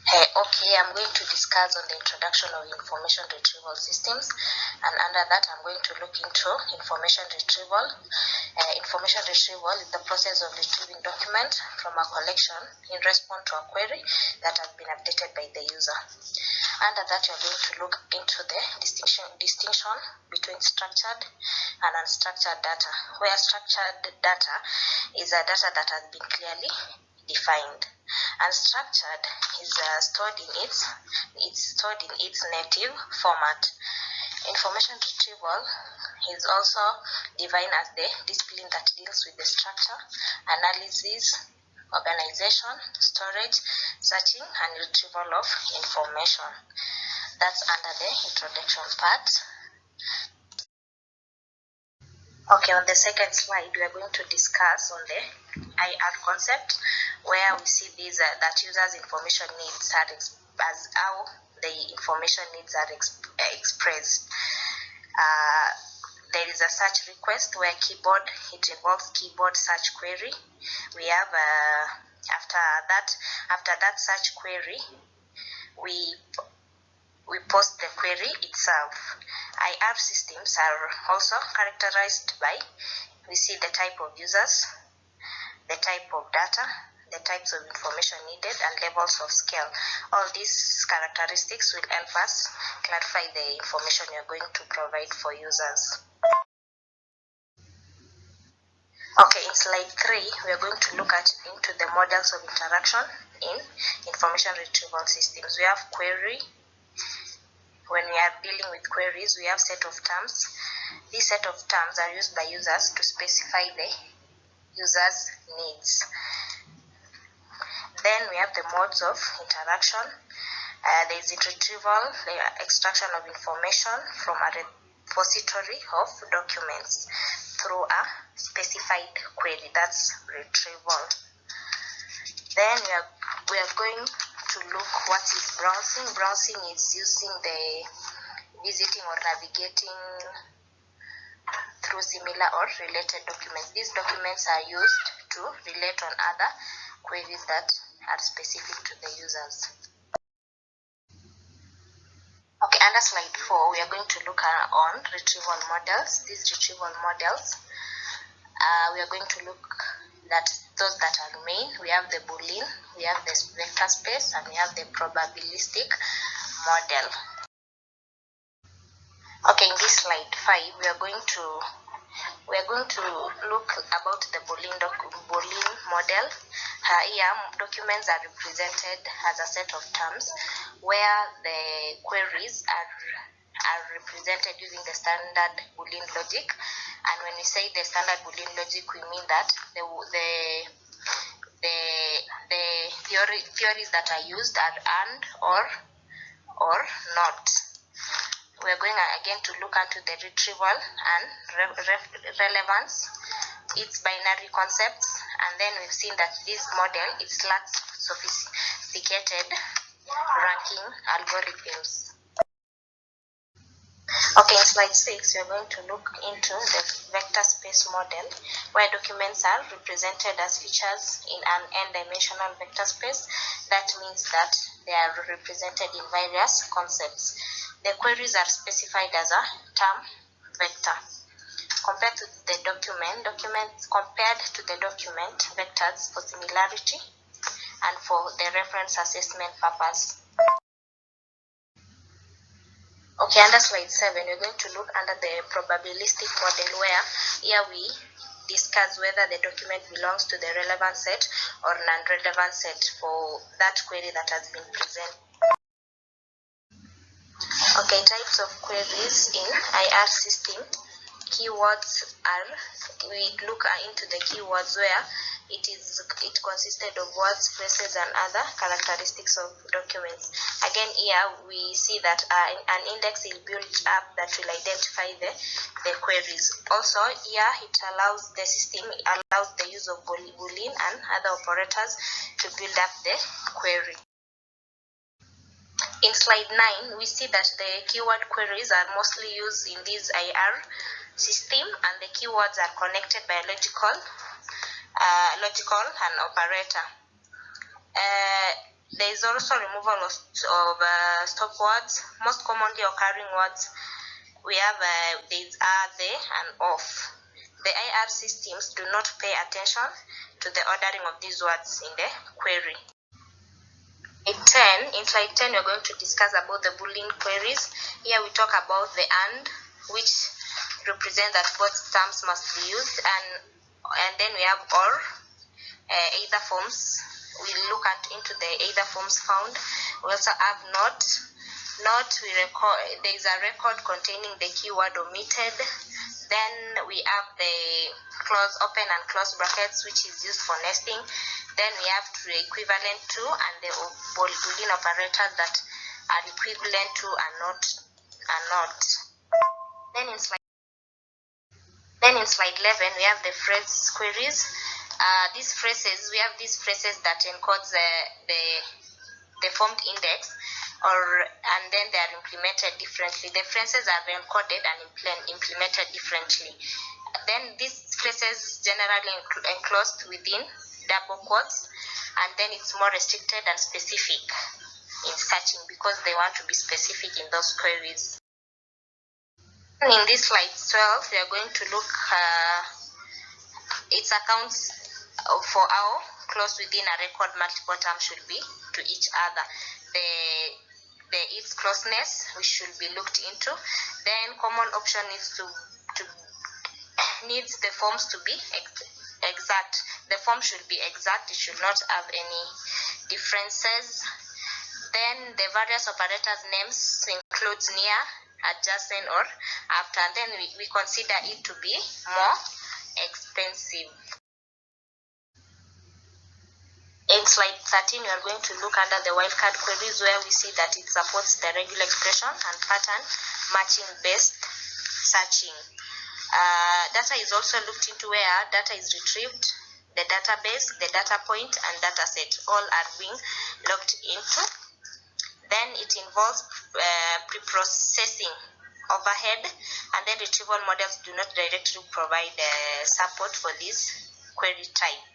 Okay, I'm going to discuss on the introduction of information retrieval systems, and under that I'm going to look into information retrieval. Information retrieval is the process of retrieving document from a collection in response to a query that has been updated by the user. Under that, you're going to look into the distinction between structured and unstructured data, where structured data is a data that has been clearly defined. Unstructured is stored in its native format. Information retrieval is also defined as the discipline that deals with the structure, analysis, organization, storage, searching, and retrieval of information. That's under the introduction part. Okay, on the second slide, we are going to discuss on the IR concept, where we see these that users' information needs are as how the information needs are expressed. There is a search request where it involves keyboard search query. We have after that search query, we post the query itself. IR systems are also characterized by, we see the type of users, the type of data, the types of information needed, and levels of scale. All these characteristics will help us clarify the information you're going to provide for users. Okay, in slide 3, we are going to look into the models of interaction in information retrieval systems. We have query. When we are dealing with queries, we have set of terms. These set of terms are used by users to specify the user's needs. Then we have the modes of interaction. There is retrieval, the extraction of information from a repository of documents through a specified query. That's retrieval. Then we are going to look what is browsing. Browsing is using the visiting or navigating through similar or related documents. These documents are used to relate on other queries that are specific to the users. Okay, under slide 4, we are going to look on retrieval models. These retrieval models, we are going to look at those that are main. We have the Boolean, we have the vector space, and we have the probabilistic model. Okay, in this slide 5, we are going to look about the Boolean model. Here, documents are represented as a set of terms where the queries are represented using the standard Boolean logic. And when we say the standard Boolean logic, we mean that the theories that are used are and, or not. We are going again to look into the retrieval and relevance, its binary concepts, and then we've seen that this model lacks sophisticated ranking algorithms. Okay, in slide 6, we are going to look into the vector space model, where documents are represented as features in an n-dimensional vector space. That means that they are represented in various concepts. The queries are specified as a term vector. Compared to the document, vectors for similarity and for the reference assessment purpose. Okay, under slide 7, we're going to look under the probabilistic model, where here we discuss whether the document belongs to the relevant set or non-relevant set for that query that has been presented. Okay, types of queries in IR system. Keywords are, we look into the keywords where it consisted of words, phrases, and other characteristics of documents. Again, here we see that an index is built up that will identify the queries. Also, here the system allows the use of Boolean and other operators to build up the query. In slide 9, we see that the keyword queries are mostly used in this IR system, and the keywords are connected by a logical and operator. There is also removal of stop words. Most commonly occurring words we have there is are, they, and off. The IR systems do not pay attention to the ordering of these words in the query. In slide 10, we're going to discuss about the Boolean queries. Here we talk about the AND, which represents that both terms must be used, and then we have OR, either forms. We look into the either forms found. We also have not. There is a record containing the keyword omitted. Then we have the close open and close brackets, which is used for nesting. Then we have to equivalent to and the Boolean operators that are equivalent to and not. Then in slide 11 we have the phrase queries. We have these phrases that encodes the formed index, and then they are implemented differently. The phrases are encoded and implemented differently. Then these phrases generally enclosed within double quotes, and then it's more restricted and specific in searching because they want to be specific in those queries. And in this slide 12, we are going to look its accounts for how close within a record multiple terms should be to each other. Its closeness, which should be looked into. Then common option needs the forms to be exact. The form should be exact. It should not have any differences. Then the various operators names includes near, adjacent, or after. And then we consider it to be more expensive. In slide 13, we are going to look under the wildcard queries, where we see that it supports the regular expression and pattern matching based searching. Data is also looked into, where data is retrieved, the database, the data point, and data set all are being looked into. Then it involves pre-processing overhead, and then retrieval models do not directly provide support for this query type.